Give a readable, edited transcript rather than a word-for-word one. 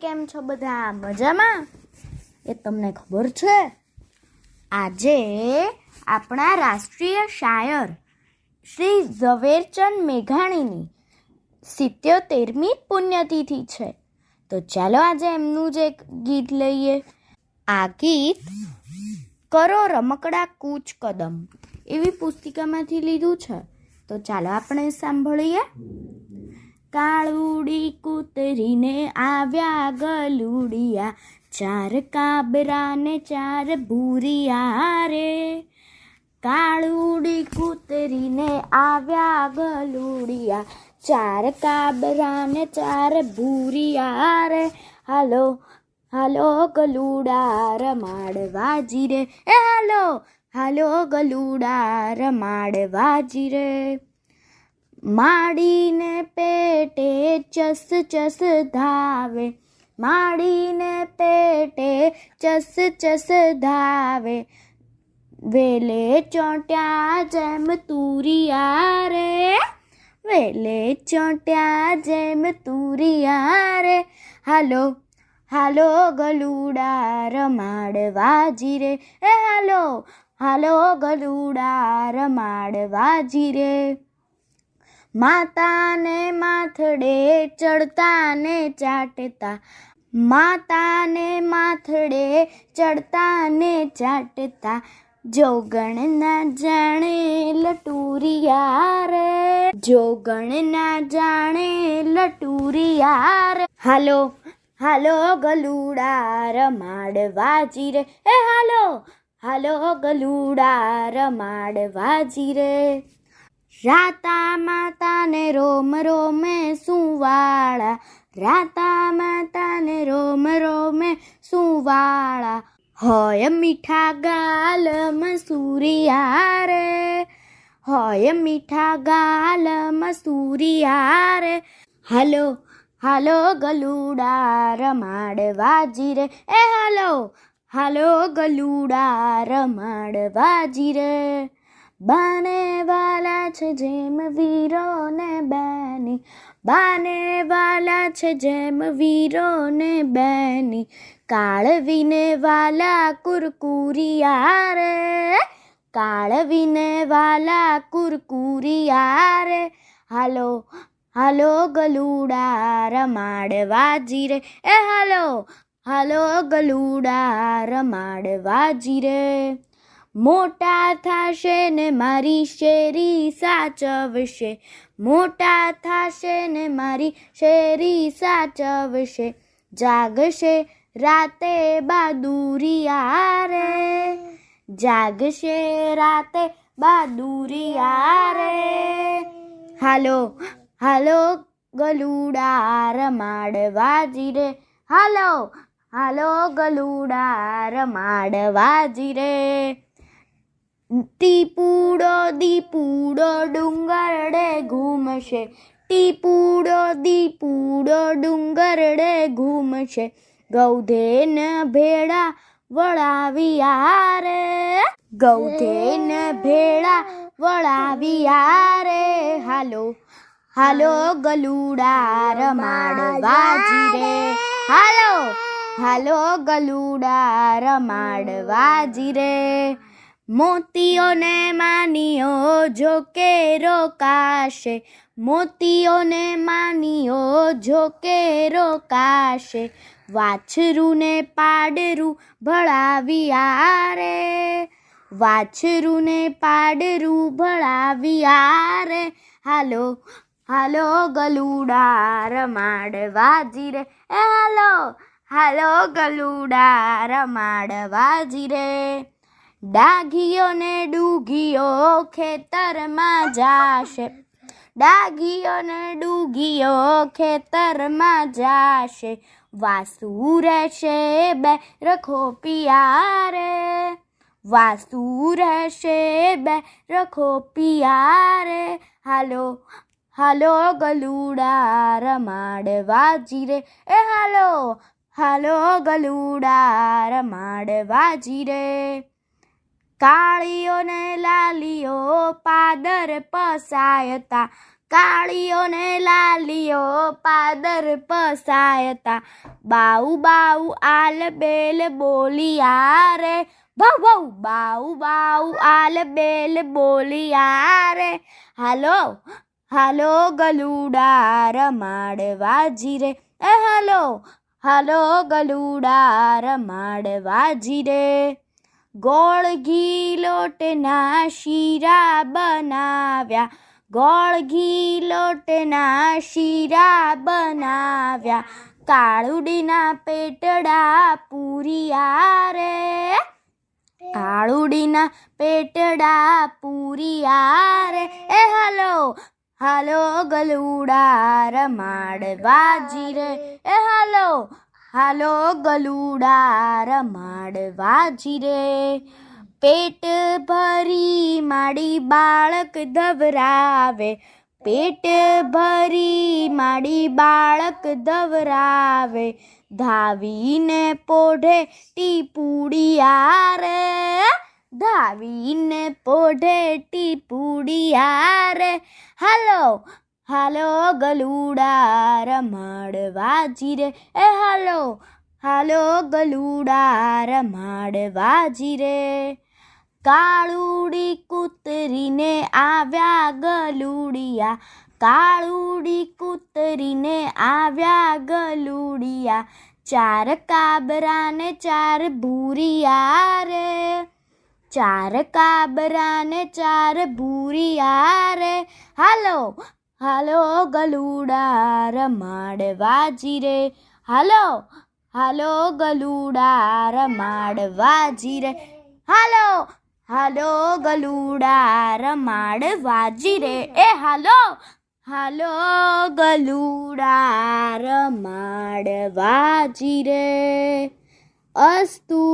કેમ છો બધા? મજામાં? એ તમને ખબર છે આજે આપણા રાષ્ટ્રીય શાયર શ્રી ઝવેરચંદ મેઘાણીની 77મી પુણ્યતિથિ છે. તો ચાલો આજે એમનું જ એક ગીત લઈએ. આ ગીત કરો રમકડા કૂચ કદમ એવી પુસ્તિકામાંથી લીધું છે. તો ચાલો આપણે સાંભળીએ. કાળુડી કૂતરીને આવ્યા ગલુડિયા, 4 કાબરા ને 4 ભૂરિયા રે. કાળુડી કૂતરીને આવ્યા ગલુડિયા, 4 કાબરા ને 4 ભૂરિયા રે. હાલો હાલો ગલુડા રમાડવાજી રે, એ હાલો હાલો ગલુડા રમાડવાજી રે. માડીને પેટે ચસ ચસ ધાવે, માડીને પેટે ચસ ચસ ધાવે. વેલે ચોંટ્યા જેમ તુરિયા રે, વેલે ચોંટ્યા જેમ તુરિયા રે. હાલો હાલો ગલુડા રમાડવાજી રે, એ હાલો હાલો ગલુડા રમાડવાજી રે. માતાને માથડે ચડતા ને ચાટતા, માતાને માથડે ચડતા ને ચાટતા. જોગણ ના જાણે લટુરિયા રે, જોગણ ના જાણે લટુરિયા રે. હાલો હાલો ગલુડા રમાડવાજી રે, એ હાલો હાલો ગલુડા રમાડવાજી રે. રાતા માતાને રોમ રોમે સુવાળા, રાતા માતાને રોમ રોમે સુવાળા. હોય મીઠા ગાલ મસૂરિયા રે, હોય મીઠા ગાલ મસૂરિયા રે. હાલો હાલો ગલુડા રમાડવાજી રે, એ હાલો હાલો ગલુડા રમાડવાજી રે. બાને વાલા છે જેમ વીરો ને બેની, બાને વાલા છે જેમ વીરો ને બેની. કાળવીને વાલા કુરકુરિયા રે, કાળવીને વાલા કુરકુરિયા રે. હાલો હાલો ગલુડા રમાડવાજી રે, એ હાલો હાલો ગલુડા રમાડવાજી રે. મોટા થાશે ને મારી શેરી સાચવશે, મોટા થાશે ને મારી શેરી સાચવશે. જાગશે રાતે બાદુરિયા રે, જાગશે રાતે બાદુરિયા રે. હાલો હાલો ગલુડા રમાડવાજી રે, હાલો હાલો ગલુડા રમાડવાજી રે. ટીપુડો દીપુડો ડુંગરડે ઘૂમશે, ટીપુડો દીપુડો ડુંગરડે ઘૂમશે. ગૌધેન ભેળા વળાવિયા રે, ગૌધેન ભેળા વળાવિયા રે. હાલો હાલો ગલુડા રમાડવાજી રે, હાલો હાલો ગલુડા રમાડવાજી રે. મોતીઓને માનીઓ જો કે રોકાશે, મોતીઓને માનીઓ જો કે રોકાશે. વાછરું ને પાડરું ભળાવિયા રે, વાછરું ને પાડરું ભળાવિયા રે. હાલો હાલો ગલુડા રમાડવાજી રે, એ હાલો હાલો ગલુડા રમાડવાજી રે. ડાઘીઓ ને ડૂઘીઓ ખેતરમાં જાશે, ડાઘીઓ ને ડૂઘીઓ ખેતરમાં જાશે. વાસુ રહેશે બે રખોપિયા રે, વાસુ રહેશે બે રખોપિયા રે. હાલો હાલો ગલુડા રમાડવાજી રે, એ હાલો હાલો ગલુડા રમાડવાજી રે. કાળીઓ ને લાલીઓ પાદર પસાયતા, કાળીઓ ને લાલીઓ પાદર પસાયતા બાઉ બાઉ આલ બેલ બોલિયા રે ભાઉ ભાઉ બાઉ બાઉ આલ બેલ બોલિયા રે હાલો હાલો ગલુડા રમાડવા જીરે એ હાલો હાલો ગલુડા રમાડવા જીરે ગોળ ઘી લોટના શીરા બનાવ્યા ગોળ ઘી લોટના શીરા બનાવ્યા કાળુડીના પેટડા પૂરિયા રે કાળુડીના પેટડા પૂરિયા રે એ હાલો હાલો ગલુડા રમાડવા જીરે એ હાલો હાલો ગલુડા રમાડવા જીરે પેટ ભરી માડી બાળક ધવરાવે પેટ ભરી માડી બાળક ધવરાવે ધાવીને પોઢે ટીપુડિયા રે ધાવીને પોઢે ટીપુડિયા રે હાલો હાલો ગલુડા રમાડવા જીરે એ હાલો હાલો ગલુડા રમાડવા જીરે કાળુડી કૂતરીને આવ્યા ગલુડિયા કાળુડી કૂતરીને આવ્યા ગલુડિયા ચાર કાબરાને ચાર ભૂરિયા રે ચાર કાબરાને ચાર ભૂરિયા રે હાલો હાલો ગલુડા રમાડવા જીરે હાલો હાલો ગલુડા રમાડવા જીરે હાલો હાલો ગલુડા રમાડવા જીરે એ હાલો હાલો ગલુડા રમાડવા જીરે અસ્તુ.